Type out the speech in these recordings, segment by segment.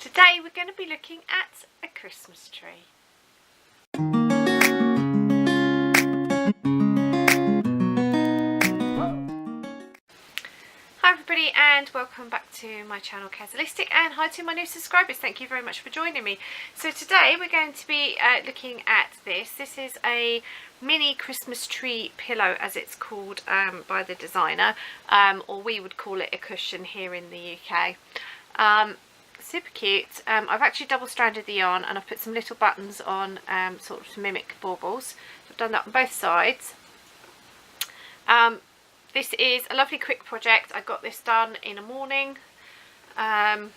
Today we're going to be looking at a Christmas tree. Hi everybody and welcome back to my channel Kazzalistic, and hi to my new subscribers, thank you very much for joining me. So today we're going to be looking at this. This is a mini Christmas tree pillow, as it's called by the designer, or we would call it a cushion here in the UK. Super cute. I've actually double-stranded the yarn and I've put some little buttons on sort of to mimic baubles. I've done that on both sides. This is a lovely quick project. I got this done in a morning. When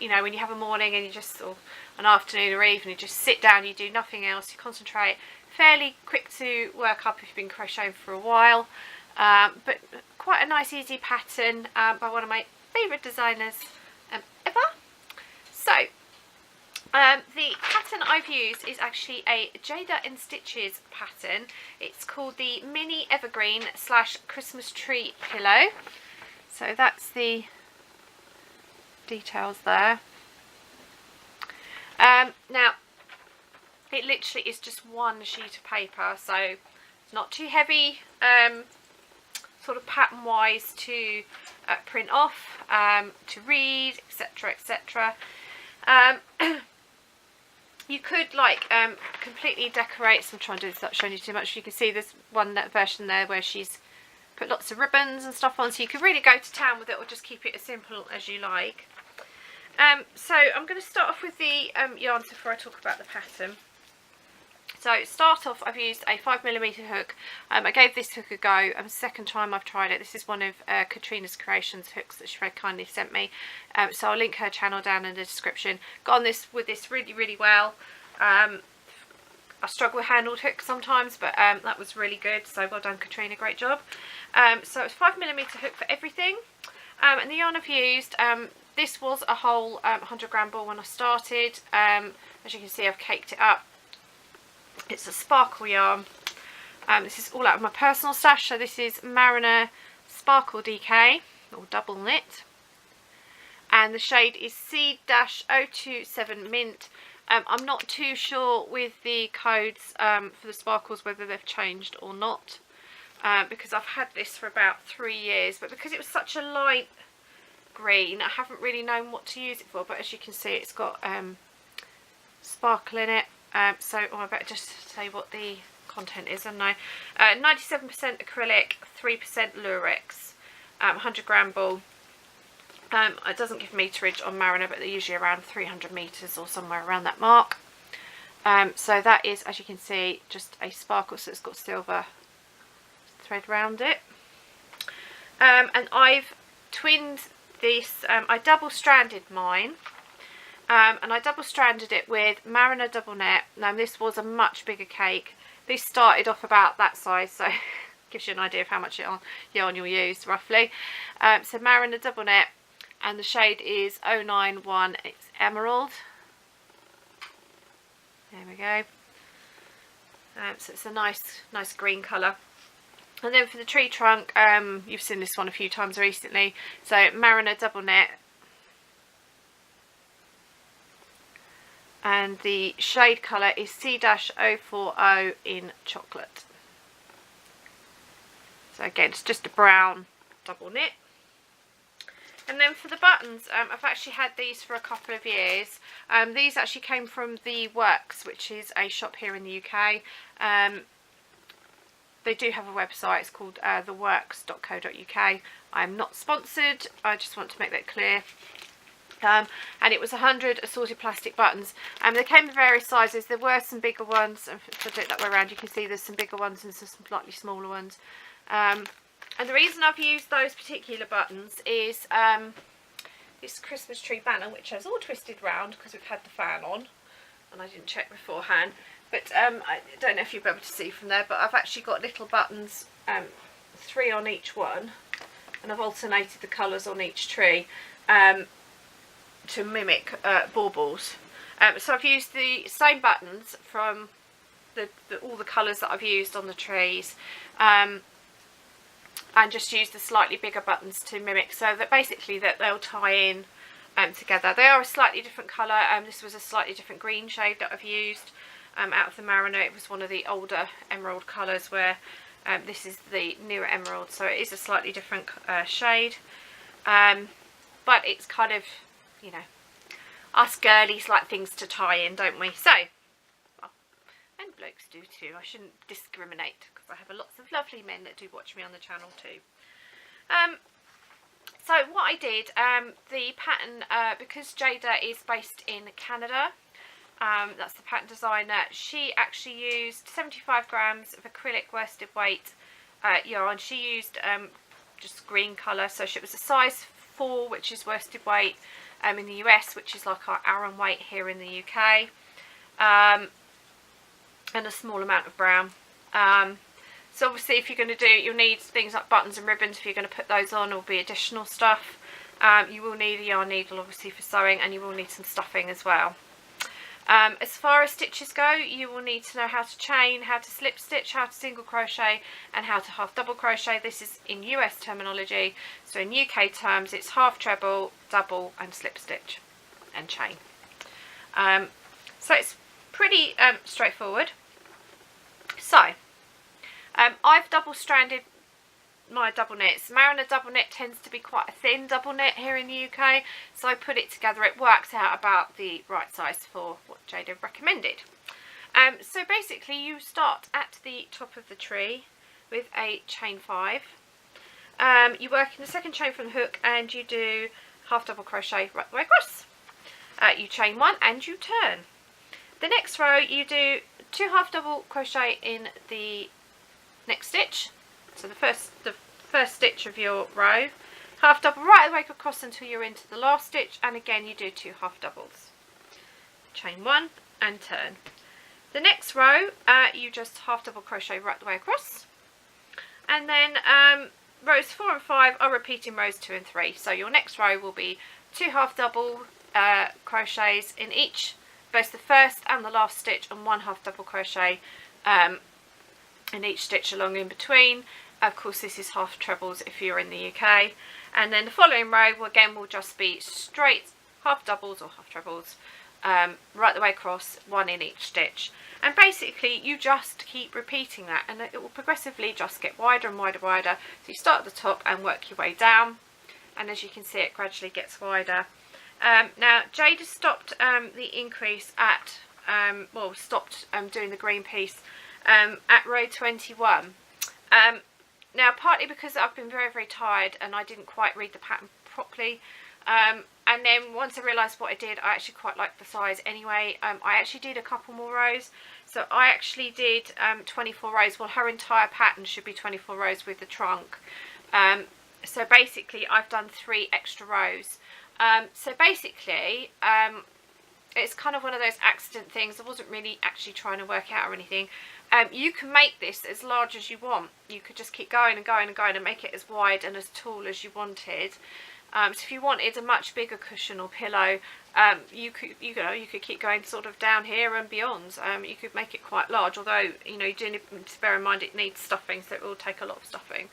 you have a morning and you just, or an afternoon or evening, you just sit down, you do nothing else, you concentrate. Fairly quick to work up if you've been crocheting for a while, but quite a nice easy pattern by one of my favourite designers ever. So the pattern I've used is actually a Jada and Stitches pattern. It's called the Mini Evergreen / Christmas Tree Pillow. So that's the details there. Now it literally is just one sheet of paper, so it's not too heavy sort of pattern wise to print off, to read, etc, etc. You could completely decorate, so I'm trying to do this without showing you too much. You can see there's one version there where she's put lots of ribbons and stuff on, so you could really go to town with it or just keep it as simple as you like. So I'm going to start off with the yarns before I talk about the pattern. So start off, I've used a 5mm hook. I gave this hook a go. Second time I've tried it. This is one of Katrina's Creations hooks that she very kindly sent me. So I'll link her channel down in the description. Got on with this really well. I struggle with handled hooks sometimes, but that was really good. So well done, Katrina, great job. So it's 5mm hook for everything. And the yarn I've used, this was a whole 100-gram ball when I started. As you can see, I've caked it up. It's a sparkle yarn. This is all out of my personal stash. So this is Mariner Sparkle DK, or double knit. And the shade is C-027 Mint. I'm not too sure with the codes for the sparkles whether they've changed or not. Because I've had this for about 3 years. But because it was such a light green, I haven't really known what to use it for. But as you can see, it's got sparkle in it. I better just say what the content is, haven't I? 97% acrylic, 3% Lurex, 100-gram ball. It doesn't give meterage on Mariner, but they're usually around 300 meters or somewhere around that mark. So that is, as you can see, just a sparkle, so it's got silver thread around it. And I've twinned this. I double-stranded mine. And I double-stranded it with Mariner double net. Now this was a much bigger cake. This started off about that size, so gives you an idea of how much yarn you'll use roughly. So Mariner double net, and the shade is 091. It's Emerald. There we go. So it's a nice green colour. And then for the tree trunk, you've seen this one a few times recently. So Mariner double net. And the shade colour is C-040 in chocolate. So again, it's just a brown double knit. And then for the buttons, I've actually had these for a couple of years. These actually came from The Works, which is a shop here in the UK. They do have a website, it's called theworks.co.uk. I'm not sponsored, I just want to make that clear. And it was 100 assorted plastic buttons. They came in various sizes. There were some bigger ones, and if I do it that way around, you can see there's some bigger ones and some slightly smaller ones. And the reason I've used those particular buttons is this Christmas tree banner, which has all twisted round because we've had the fan on, and I didn't check beforehand. But I don't know if you'll be able to see from there, but I've actually got little buttons, 3 on each one, and I've alternated the colours on each tree. To mimic baubles. So I've used the same buttons from all the colours that I've used on the trees, and just used the slightly bigger buttons to mimic, so that basically that they'll tie in together. They are a slightly different colour. This was a slightly different green shade that I've used. Out of the Mariner, it was one of the older emerald colours, where this is the newer emerald, so it is a slightly different shade. But it's kind of, you know, us girlies like things to tie in, don't we? So, well, and blokes do too. I shouldn't discriminate, because I have lots of lovely men that do watch me on the channel too. So what I did, the pattern, because Jada is based in Canada, that's the pattern designer, she actually used 75 grams of acrylic worsted weight yarn. She used just green colour, so it was a size 4, which is worsted weight in the US, which is like our Aran weight here in the UK, and a small amount of brown. So obviously, if you're going to do, you'll need things like buttons and ribbons if you're going to put those on, or be additional stuff. You will need a yarn needle obviously for sewing, and you will need some stuffing as well. As far as stitches go, you will need to know how to chain, how to slip stitch, how to single crochet, and how to half double crochet. This is in US terminology, so in UK terms it's half treble, double and slip stitch and chain. So it's pretty straightforward. So I've double stranded my double knits. Mariner double knit tends to be quite a thin double knit here in the UK, so I put it together. It works out about the right size for what Jada recommended. So basically you start at the top of the tree with a chain 5. You work in the second chain from the hook, and you do half double crochet right the way across. You chain 1 and you turn. The next row you do 2 half double crochet in the next stitch, so the first stitch of your row, half double right the way across until you're into the last stitch, and again you do 2 half doubles, chain 1 and turn. The next row you just half double crochet right the way across, and then rows 4 and 5 are repeating rows 2 and 3. So your next row will be 2 half double crochets in each, both the first and the last stitch, and 1 half double crochet in each stitch along in between. Of course, this is half trebles if you're in the UK. And then the following row will just be straight half doubles or half trebles right the way across, 1 in each stitch. And basically you just keep repeating that, and it will progressively just get wider and wider. So you start at the top and work your way down, and as you can see, it gradually gets wider. Now Jada stopped the increase at stopped doing the green piece at row 21. Now, partly because I've been very, very tired and I didn't quite read the pattern properly, and then once I realised what I did, I actually quite liked the size anyway. I actually did a couple more rows, so I actually did 24 rows. Well, her entire pattern should be 24 rows with the trunk. So basically I've done 3 extra rows. So basically it's kind of one of those accident things. I wasn't really actually trying to work out or anything. You can make this as large as you want. You could just keep going and going and going and make it as wide and as tall as you wanted. So if you wanted a much bigger cushion or pillow, you could keep going sort of down here and beyond. You could make it quite large, although you do need to bear in mind it needs stuffing, so it will take a lot of stuffing.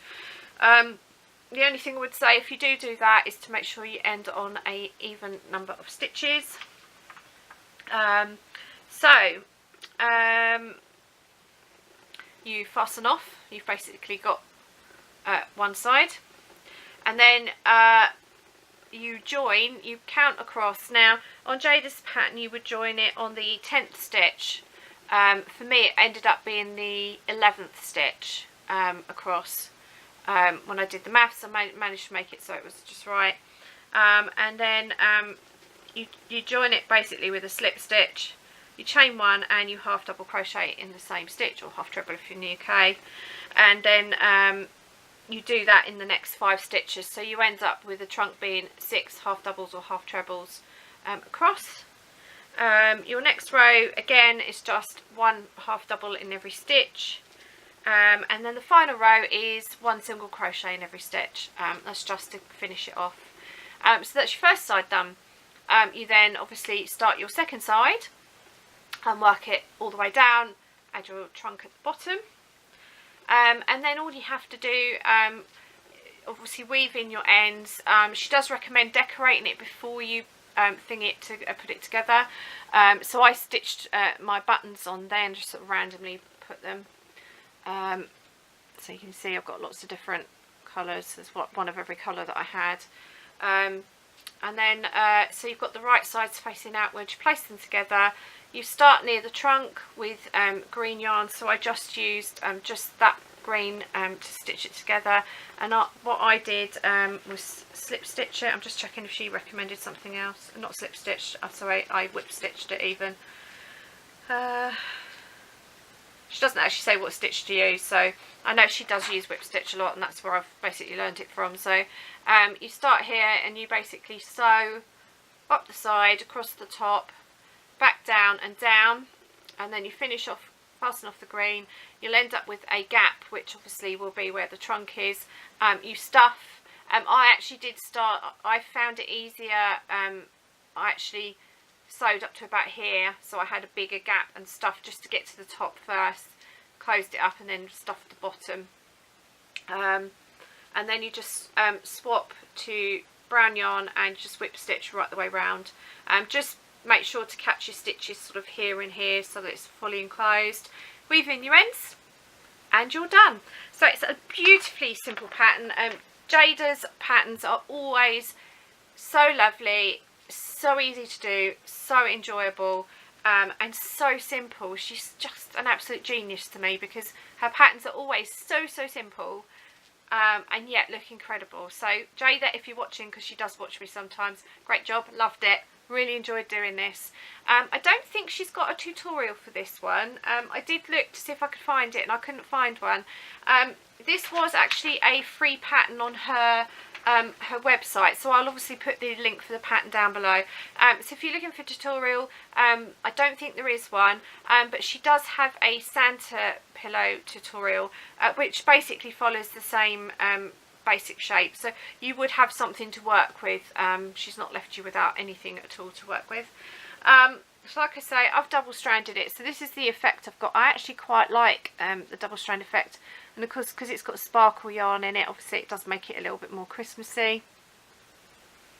The only thing I would say, if you do that, is to make sure you end on a even number of stitches. You fasten off. You've basically got one side, and then you join. You count across. Now on Jada's pattern you would join it on the 10th stitch. For me it ended up being the 11th stitch across. When I did the maths, I managed to make it so it was just right. And then you join it basically with a slip stitch. You chain 1 and you half double crochet in the same stitch, or half treble if you're in the UK, and then you do that in the next 5 stitches, so you end up with the trunk being 6 half doubles or half trebles across. Your next row again is just 1 half double in every stitch, and then the final row is 1 single crochet in every stitch. That's just to finish it off. So that's your first side done. You then obviously start your second side and work it all the way down, add your trunk at the bottom, and then all you have to do, obviously weave in your ends. She does recommend decorating it before you thing it to put it together. So I stitched my buttons on there and just sort of randomly put them. So you can see I've got lots of different colours. There's one of every colour that I had. And then so you've got the right sides facing outward. You place them together. You start near the trunk with green yarn, so I just used just that green to stitch it together. And what I did was slip stitch it. I'm just checking if she recommended something else. Not slip stitched, sorry, I whip stitched it even. She doesn't actually say what stitch to use, so I know she does use whip stitch a lot, and that's where I've basically learned it from. So you start here and you basically sew up the side, across the top, back down and down, and then you finish off, fasten off the green. You'll end up with a gap, which obviously will be where the trunk is. You stuff. I actually did start, I found it easier, I actually sewed up to about here, so I had a bigger gap and stuffed just to get to the top first, closed it up and then stuffed the bottom. And then you just swap to brown yarn and just whip stitch right the way round. Just make sure to catch your stitches sort of here and here so that it's fully enclosed. Weave in your ends and you're done. So it's a beautifully simple pattern. Jada's patterns are always so lovely, so easy to do, so enjoyable, and so simple. She's just an absolute genius to me because her patterns are always so simple, and yet look incredible. So Jada, if you're watching, because she does watch me sometimes, great job, loved it, really enjoyed doing this. I don't think she's got a tutorial for this one. I did look to see if I could find it and I couldn't find one. This was actually a free pattern on her website, so I'll obviously put the link for the pattern down below. So if you're looking for a tutorial, I don't think there is one, but she does have a Santa pillow tutorial, which basically follows the same basic shape, so you would have something to work with. She's not left you without anything at all to work with. So like I say, I've double stranded it, so this is the effect I've got. I actually quite like the double strand effect, and of course because it's got sparkle yarn in it, obviously it does make it a little bit more Christmassy.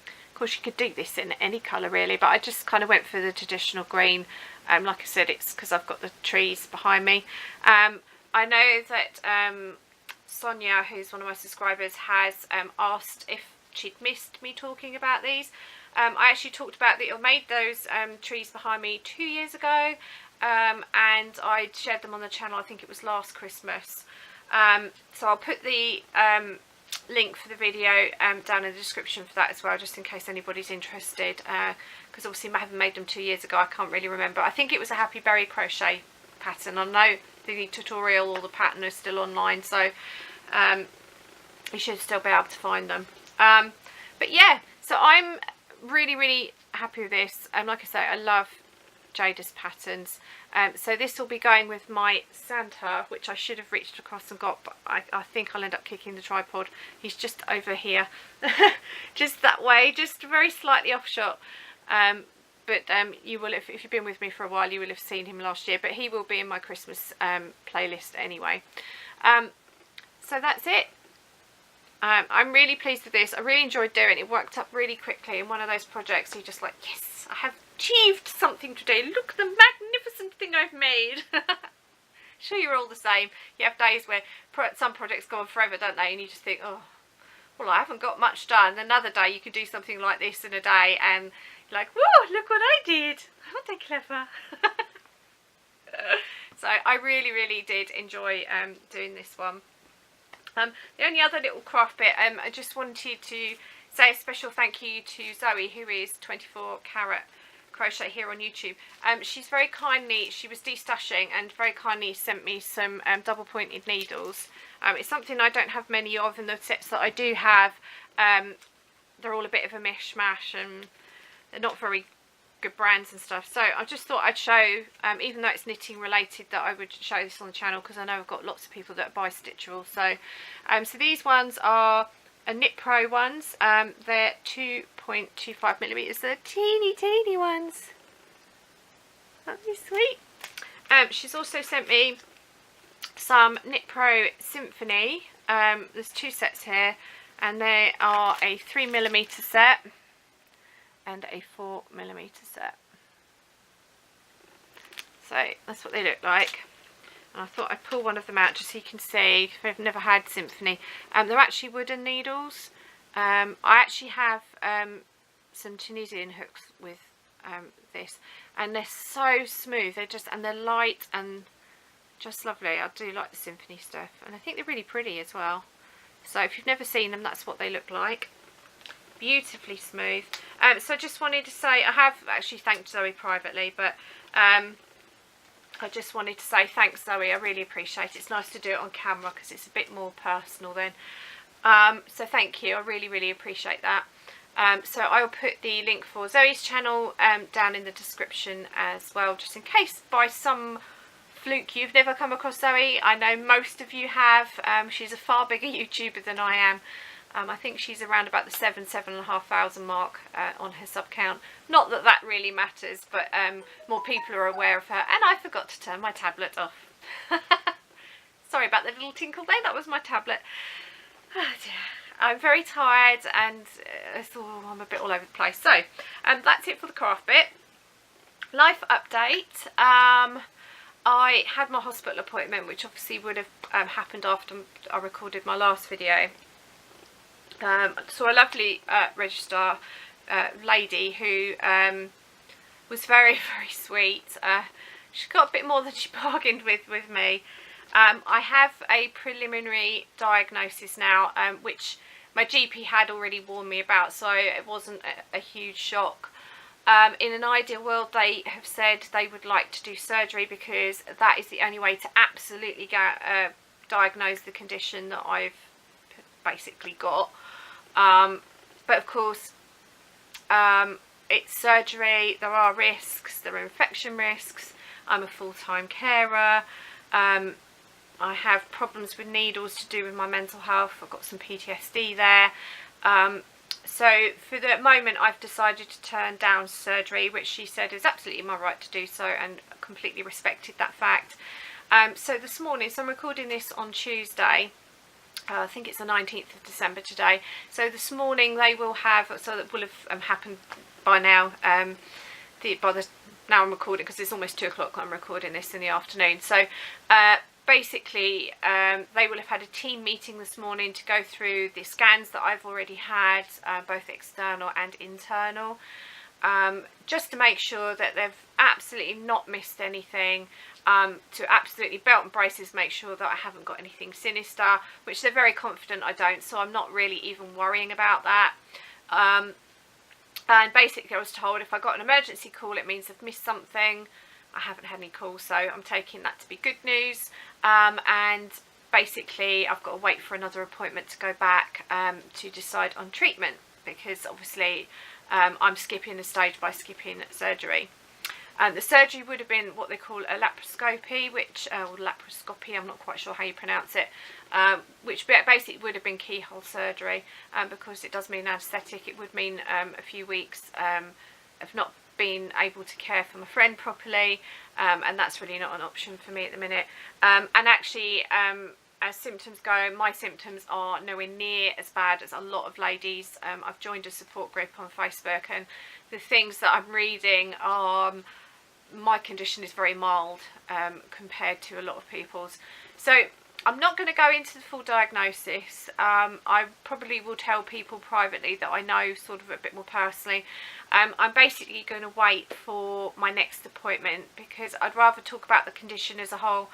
Of course you could do this in any colour really, but I just kind of went for the traditional green. Like I said, it's because I've got the trees behind me. I know that Sonia, who's one of my subscribers, has asked if she'd missed me talking about these. I actually talked about that. I made those trees behind me 2 years ago, and I shared them on the channel. I think it was last Christmas. So I'll put the link for the video down in the description for that as well, just in case anybody's interested, because obviously I haven't made them 2 years ago. I can't really remember. I think it was a Happy Berry crochet pattern. I know the tutorial or the pattern is still online, so you should still be able to find them. But yeah, so I'm really happy with this. Like I say, I love Jada's patterns. So this will be going with my Santa, which I should have reached across and got, but I think I'll end up kicking the tripod. He's just over here, just that way, just very slightly off shot. But you will, if you've been with me for a while, you will have seen him last year, but he will be in my Christmas playlist anyway. So that's it. I'm really pleased with this. I really enjoyed doing it. It worked up really quickly in one of those projects. You're just like, yes, I have achieved something today. Look at the magnificent thing I've made. Sure, you're all the same. You have days where some projects go on forever, don't they? And you just think, oh, well, I haven't got much done. Another day you can do something like this in a day and you're like, whoa, look what I did. Aren't they clever? So I really did enjoy doing this one. The only other little craft bit, I just wanted to say a special thank you to Zoe, who is 24 Carat Crochet here on YouTube. She's very kindly, she was destashing and very kindly sent me some double pointed needles. It's something I don't have many of, and the sets that I do have, they're all a bit of a mishmash and they're not very good brands and stuff. So I just thought I'd show, even though it's knitting related, that I would show this on the channel, because I know I've got lots of people that buy Stitcherel. So so these ones are Knit Pro ones. They're 2.25 millimeters. They're teeny ones. That'd be sweet. She's also sent me some Knit Pro Symphony. There's two sets here, and they are a 3mm set. and a 4mm set. So that's what they look like. And I thought I'd pull one of them out just so you can see if I've never had Symphony. They're actually wooden needles. I actually have some Tunisian hooks with this, and they're so smooth. They're light and just lovely. I do like the Symphony stuff, and I think they're really pretty as well. So if you've never seen them, that's what they look like. Beautifully smooth. So I just wanted to say, I have actually thanked Zoe privately, but I just wanted to say thanks, Zoe. I really appreciate it. It's nice to do it on camera because it's a bit more personal then. So thank you. I really appreciate that. So I'll put the link for Zoe's channel down in the description as well, just in case by some fluke you've never come across Zoe. I know most of you have. She's a far bigger YouTuber than I am. I think she's around about the 7,500 mark on her sub count. Not that that really matters, but more people are aware of her. And I forgot to turn my tablet off. Sorry about the little tinkle there, that was my tablet. Oh dear. I'm very tired and I'm a bit all over the place. So that's it for the craft bit. Life update. I had my hospital appointment, which obviously would have happened after I recorded my last video. Saw a lovely registrar lady who was very sweet. She got a bit more than she bargained with me. I have a preliminary diagnosis now, which my GP had already warned me about, so it wasn't a huge shock. In an ideal world, they have said they would like to do surgery because that is the only way to absolutely diagnose the condition that I've basically got. But of course, it's surgery, there are risks, there are infection risks. I'm a full-time carer. I have problems with needles to do with my mental health. I've got some PTSD there. So for the moment I've decided to turn down surgery, which she said is absolutely my right to do so, and completely respected that fact. So this morning, so I'm recording this on Tuesday. I think it's the 19th of December today. So this morning they will have, so that will have happened by now. Now I'm recording, because it's almost 2 o'clock. I'm recording this in the afternoon. So basically they will have had a team meeting this morning to go through the scans that I've already had, both external and internal, just to make sure that they've absolutely not missed anything, to absolutely belt and braces make sure that I haven't got anything sinister, which they're very confident I don't, so I'm not really even worrying about that. And basically I was told if I got an emergency call, it means I've missed something. I haven't had any calls, so I'm taking that to be good news. And basically I've got to wait for another appointment to go back to decide on treatment, because obviously I'm skipping a stage by skipping surgery. The surgery would have been what they call a laparoscopy, which, or laparoscopy, I'm not quite sure how you pronounce it, which basically would have been keyhole surgery, because it does mean anaesthetic. It would mean a few weeks of not being able to care for my friend properly, and that's really not an option for me at the minute. And actually, as symptoms go, my symptoms are nowhere near as bad as a lot of ladies. I've joined a support group on Facebook, and the things that I'm reading are, my condition is very mild compared to a lot of people's. So I'm not going to go into the full diagnosis. I probably will tell people privately that I know sort of a bit more personally. I'm basically going to wait for my next appointment, because I'd rather talk about the condition as a whole,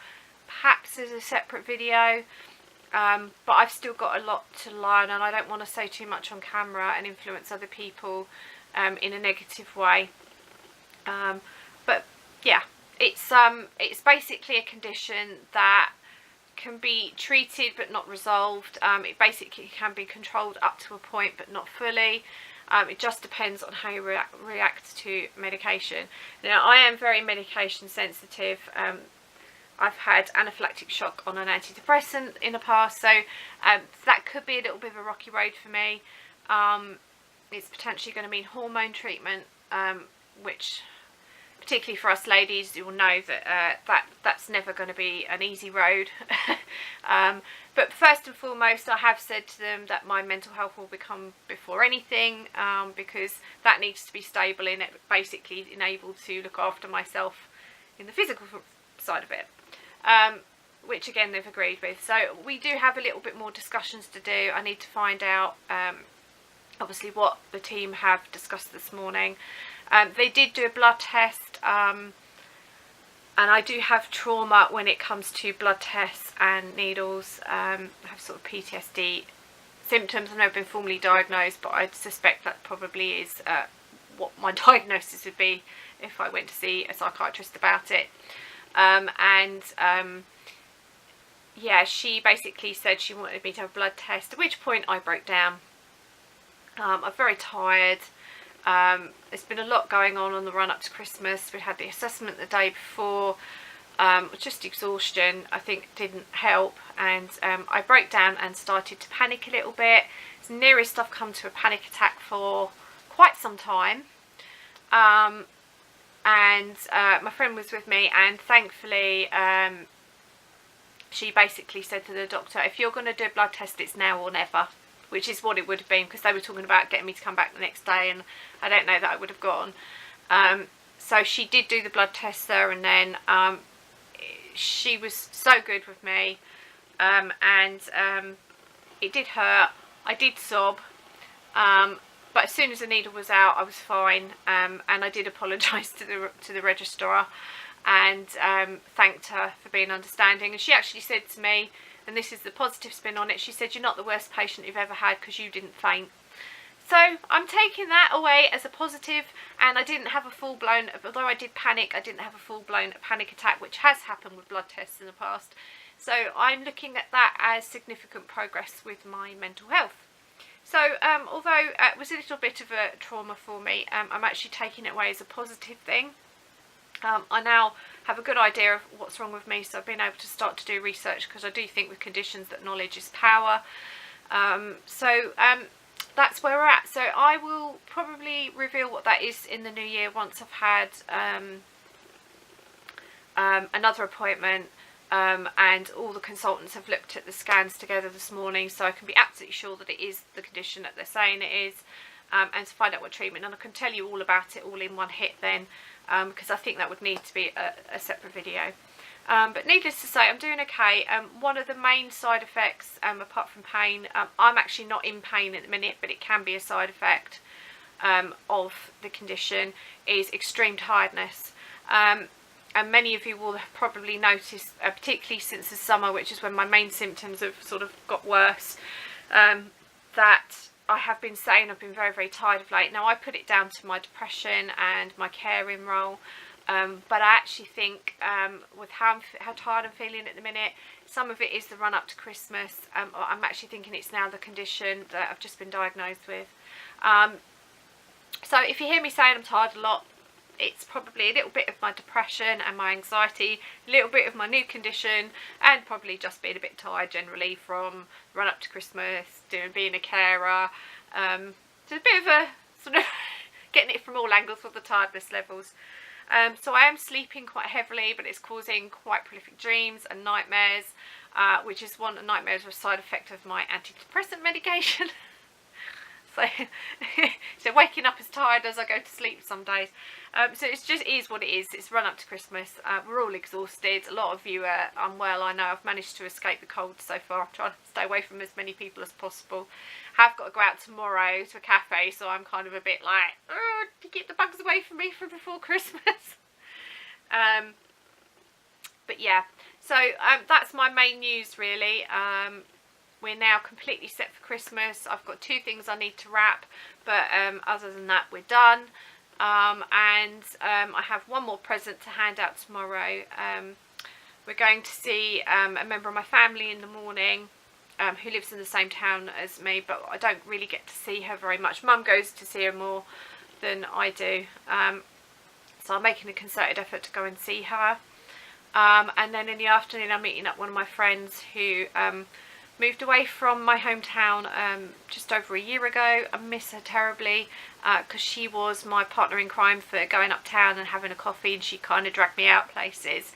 perhaps as a separate video. But I've still got a lot to learn, and I don't want to say too much on camera and influence other people in a negative way. But yeah, it's basically a condition that can be treated but not resolved. It basically can be controlled up to a point but not fully. It just depends on how you react to medication. Now, I am very medication sensitive. I've had anaphylactic shock on an antidepressant in the past, so that could be a little bit of a rocky road for me. It's potentially going to mean hormone treatment, which particularly for us ladies, you'll know that that's never going to be an easy road. But first and foremost, I have said to them that my mental health will become before anything, because that needs to be stable in it, basically enabled to look after myself in the physical side of it, which again they've agreed with. So we do have a little bit more discussions to do. I need to find out obviously what the team have discussed this morning. They did do a blood test, and I do have trauma when it comes to blood tests and needles. I have sort of PTSD symptoms. I've never been formally diagnosed, but I suspect that probably is what my diagnosis would be if I went to see a psychiatrist about it. Yeah, she basically said she wanted me to have a blood test, at which point I broke down. I'm very tired. There's been a lot going on the run up to Christmas. We had the assessment the day before. Just exhaustion, I think, didn't help, and I broke down and started to panic a little bit. It's the nearest I've come to a panic attack for quite some time. My friend was with me, and thankfully she basically said to the doctor, if you're going to do a blood test, it's now or never, which is what it would have been, because they were talking about getting me to come back the next day, and I don't know that I would have gone. So she did do the blood test there and then. She was so good with me, it did hurt. I did sob, but as soon as the needle was out, I was fine, and I did apologise to the registrar and thanked her for being understanding. And she actually said to me, and this is the positive spin on it, she said, you're not the worst patient you've ever had because you didn't faint. So I'm taking that away as a positive, and I didn't have a full-blown, although I did panic, I didn't have a full-blown panic attack, which has happened with blood tests in the past. So I'm looking at that as significant progress with my mental health. So although it was a little bit of a trauma for me, I'm actually taking it away as a positive thing. I now have a good idea of what's wrong with me, so I've been able to start to do research, because I do think with conditions that knowledge is power. That's where we're at. So I will probably reveal what that is in the new year once I've had another appointment, and all the consultants have looked at the scans together this morning, so I can be absolutely sure that it is the condition that they're saying it is, and to find out what treatment. And I can tell you all about it all in one hit then, because I think that would need to be a separate video. But needless to say, I'm doing okay. One of the main side effects, apart from pain, I'm actually not in pain at the minute, but it can be a side effect of the condition, is extreme tiredness. And many of you will have probably noticed, particularly since the summer, which is when my main symptoms have sort of got worse, that I have been saying I've been very, very tired of late. Now, I put it down to my depression and my caring role. But I actually think with how tired I'm feeling at the minute, some of it is the run up to Christmas. I'm actually thinking it's now the condition that I've just been diagnosed with. So if you hear me saying I'm tired a lot, it's probably a little bit of my depression and my anxiety, a little bit of my new condition, and probably just being a bit tired generally from run up to Christmas, being a carer. So a bit of a sort of getting it from all angles with the tiredness levels. So I am sleeping quite heavily, but it's causing quite prolific dreams and nightmares, which is nightmares are a side effect of my antidepressant medication. So waking up as tired as I go to sleep some days. So it just is what it is. It's run up to Christmas. We're all exhausted. A lot of you are unwell. I know I've managed to escape the cold so far. I'm trying to stay away from as many people as possible. Have got to go out tomorrow to a cafe, so I'm kind of a bit like, to keep the bugs away from me from before Christmas. But yeah, so that's my main news really. We're now completely set for Christmas. I've got 2 things I need to wrap, but other than that, we're done. I have one more present to hand out tomorrow. We're going to see a member of my family in the morning, who lives in the same town as me, but I don't really get to see her very much. Mum goes to see her more than I do, so I'm making a concerted effort to go and see her. And then in the afternoon I'm meeting up one of my friends who moved away from my hometown just over a year ago. I miss her terribly because she was my partner in crime for going uptown and having a coffee, and she kind of dragged me out places.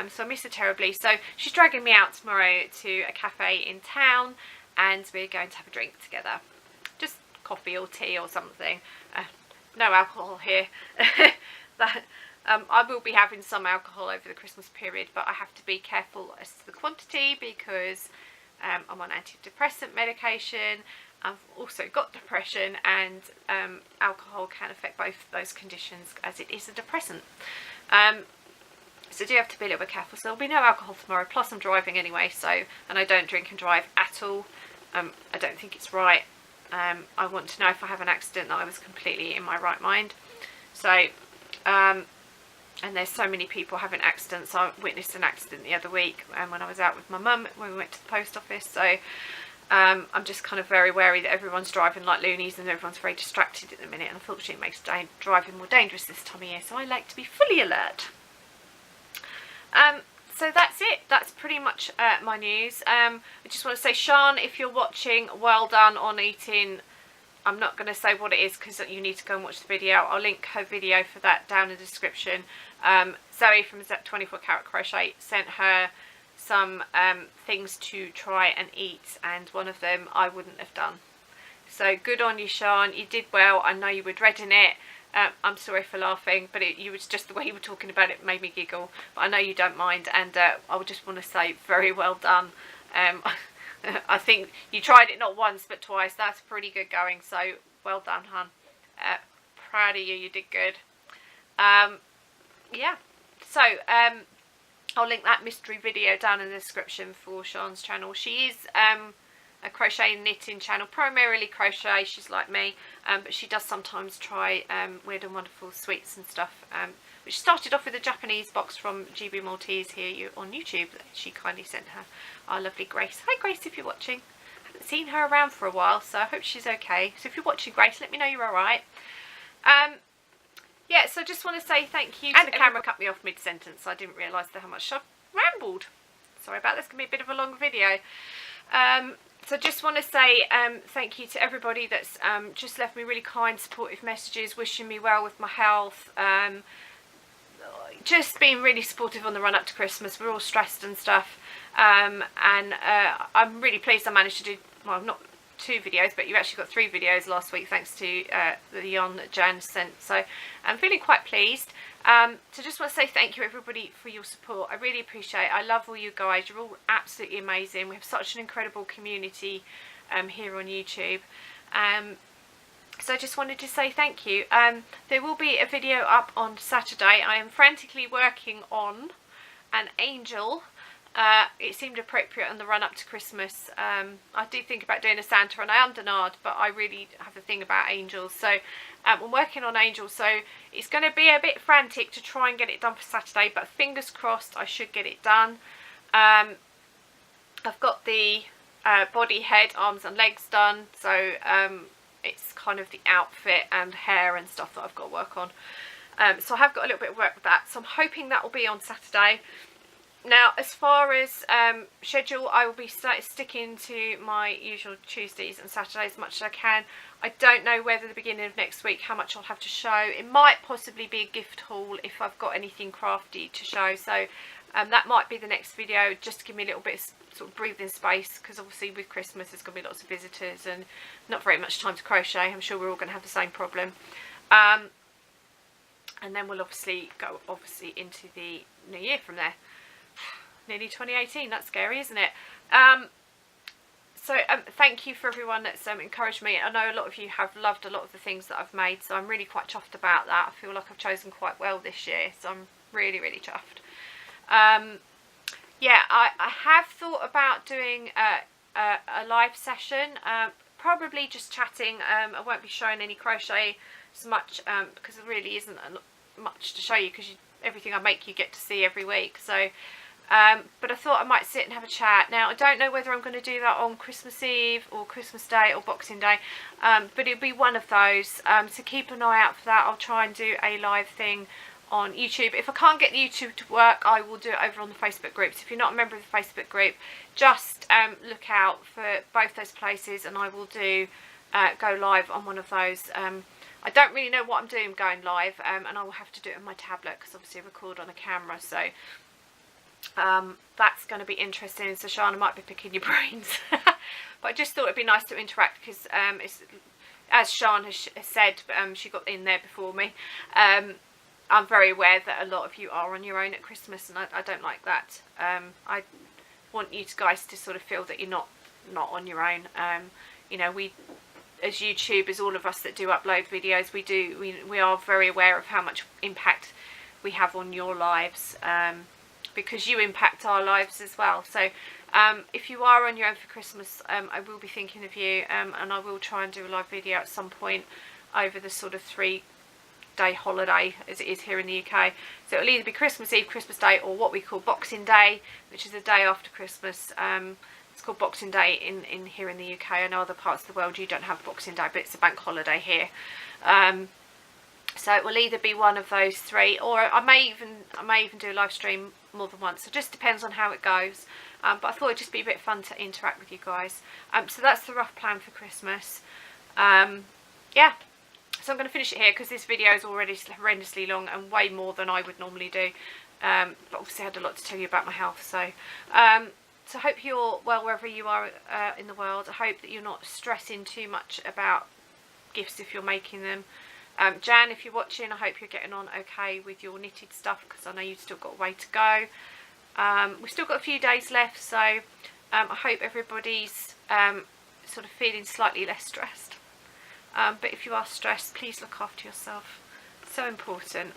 So I miss her terribly. So she's dragging me out tomorrow to a cafe in town, and we're going to have a drink together. Just coffee or tea or something. No alcohol here. I will be having some alcohol over the Christmas period, but I have to be careful as to the quantity because I'm on antidepressant medication. I've also got depression, and alcohol can affect both of those conditions as it is a depressant. So do have to be a little bit careful. So there'll be no alcohol tomorrow, plus I'm driving anyway, so, and I don't drink and drive at all. I don't think it's right. I want to know if I have an accident that I was completely in my right mind. So and there's so many people having accidents. I witnessed an accident the other week when I was out with my mum when we went to the post office. So I'm just kind of very wary that everyone's driving like loonies and everyone's very distracted at the minute, and unfortunately it makes driving more dangerous this time of year, so I like to be fully alert. So that's it. That's pretty much my news. I just want to say, Sian, if you're watching, well done on eating. I'm not going to say what it is because you need to go and watch the video. I'll link her video for that down in the description. Zoe from 24 Karat Crochet sent her some things to try and eat, and one of them I wouldn't have done. So good on you, Sian. You did well. I know you were dreading it. I'm sorry for laughing, but you was just the way you were talking about it made me giggle. But I know you don't mind, and I would just want to say very well done. I think you tried it not once but twice. That's pretty good going, so well done, hun. Proud of you. You did good. Yeah, so I'll link that mystery video down in the description for Sian's channel. She is a crochet and knitting channel, primarily crochet. She's like me, but she does sometimes try weird and wonderful sweets and stuff, which started off with a Japanese box from GB Maltese here on YouTube that she kindly sent her, our lovely Grace. Hi Grace, if you're watching. I haven't seen her around for a while, so I hope she's okay. So if you're watching, Grace, let me know you're alright. Yeah, so just want to say thank you. And the camera cut me off mid-sentence. I didn't realise how much I rambled. Sorry about this. It's going to be a bit of a long video. So just want to say thank you to everybody that's just left me really kind, supportive messages, wishing me well with my health. Just being really supportive on the run up to Christmas. We're all stressed and stuff. And I'm really pleased I managed to do, well, not 2 videos, but you actually got 3 videos last week thanks to the yarn that Jan sent. So I'm feeling quite pleased. So just want to say thank you everybody for your support. I really appreciate it. I love all you guys. You're all absolutely amazing. We have such an incredible community here on YouTube. So I just wanted to say thank you. There will be a video up on Saturday. I am frantically working on an angel. It seemed appropriate on the run up to Christmas. I do think about doing a Santa, and I am Denard, but I really have a thing about angels. So I'm working on angels, so it's going to be a bit frantic to try and get it done for Saturday, but fingers crossed I should get it done. I've got the body, head, arms and legs done, so it's kind of the outfit and hair and stuff that I've got to work on. So I have got a little bit of work with that, so I'm hoping that will be on Saturday. Now, as far as schedule, I will be sticking to my usual Tuesdays and Saturdays as much as I can. I don't know whether the beginning of next week how much I'll have to show. It might possibly be a gift haul if I've got anything crafty to show. So that might be the next video, just to give me a little bit of sort of breathing space, because obviously with Christmas there's going to be lots of visitors and not very much time to crochet. I'm sure we're all going to have the same problem. And then we'll obviously go into the new year from there. Nearly 2018, that's scary, isn't it? So thank you for everyone that's encouraged me. I know a lot of you have loved a lot of the things that I've made, so I'm really quite chuffed about that. I feel like I've chosen quite well this year, so I'm really, really chuffed. Yeah, I have thought about doing a live session, probably just chatting. I won't be showing any crochet as much because there really isn't much to show you, because everything I make you get to see every week. So but I thought I might sit and have a chat. Now, I don't know whether I'm going to do that on Christmas Eve or Christmas Day or Boxing Day, but it'll be one of those. So keep an eye out for that. I'll try and do a live thing on YouTube. If I can't get the YouTube to work, I will do it over on the Facebook group. So if you're not a member of the Facebook group, just look out for both those places, and I will do go live on one of those. I don't really know what I'm doing going live, and I will have to do it on my tablet because obviously I record on a camera, so that's going to be interesting. So Shana might be picking your brains. But I just thought it'd be nice to interact because it's, as Sian has said, she got in there before me, I'm very aware that a lot of you are on your own at Christmas, and I don't like that. I want you guys to sort of feel that you're not on your own. You know, we as YouTubers, all of us that do upload videos, we are very aware of how much impact we have on your lives, because you impact our lives as well. So if you are on your own for Christmas, I will be thinking of you, and I will try and do a live video at some point over the sort of 3-day holiday as it is here in the UK. So it'll either be Christmas Eve, Christmas Day, or what we call Boxing Day, which is the day after Christmas. It's called Boxing Day in here in the UK. I know other parts of the world you don't have Boxing Day, but it's a bank holiday here. So it will either be one of those 3, or I may even do a live stream more than once. It just depends on how it goes. But I thought it'd just be a bit fun to interact with you guys. So that's the rough plan for Christmas. Yeah. So I'm going to finish it here because this video is already horrendously long and way more than I would normally do. But obviously I had a lot to tell you about my health. So so I hope you're well wherever you are in the world. I hope that you're not stressing too much about gifts if you're making them. Jan, if you're watching, I hope you're getting on okay with your knitted stuff, because I know you've still got a way to go. We've still got a few days left, so I hope everybody's sort of feeling slightly less stressed. But if you are stressed, please look after yourself. It's so important.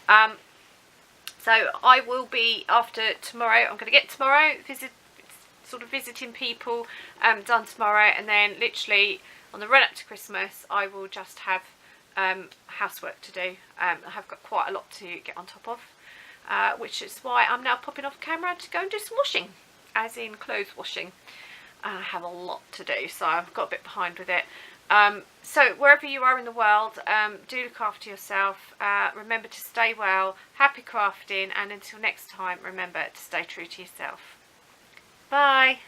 So I will be, after tomorrow, I'm going to get tomorrow, visiting people done tomorrow, and then literally on the run up to Christmas I will just have housework to do. I have got quite a lot to get on top of, which is why I'm now popping off camera to go and do some washing, as in clothes washing. I have a lot to do, so I've got a bit behind with it. So wherever you are in the world, do look after yourself. Remember to stay well, happy crafting, and until next time, remember to stay true to yourself. Bye.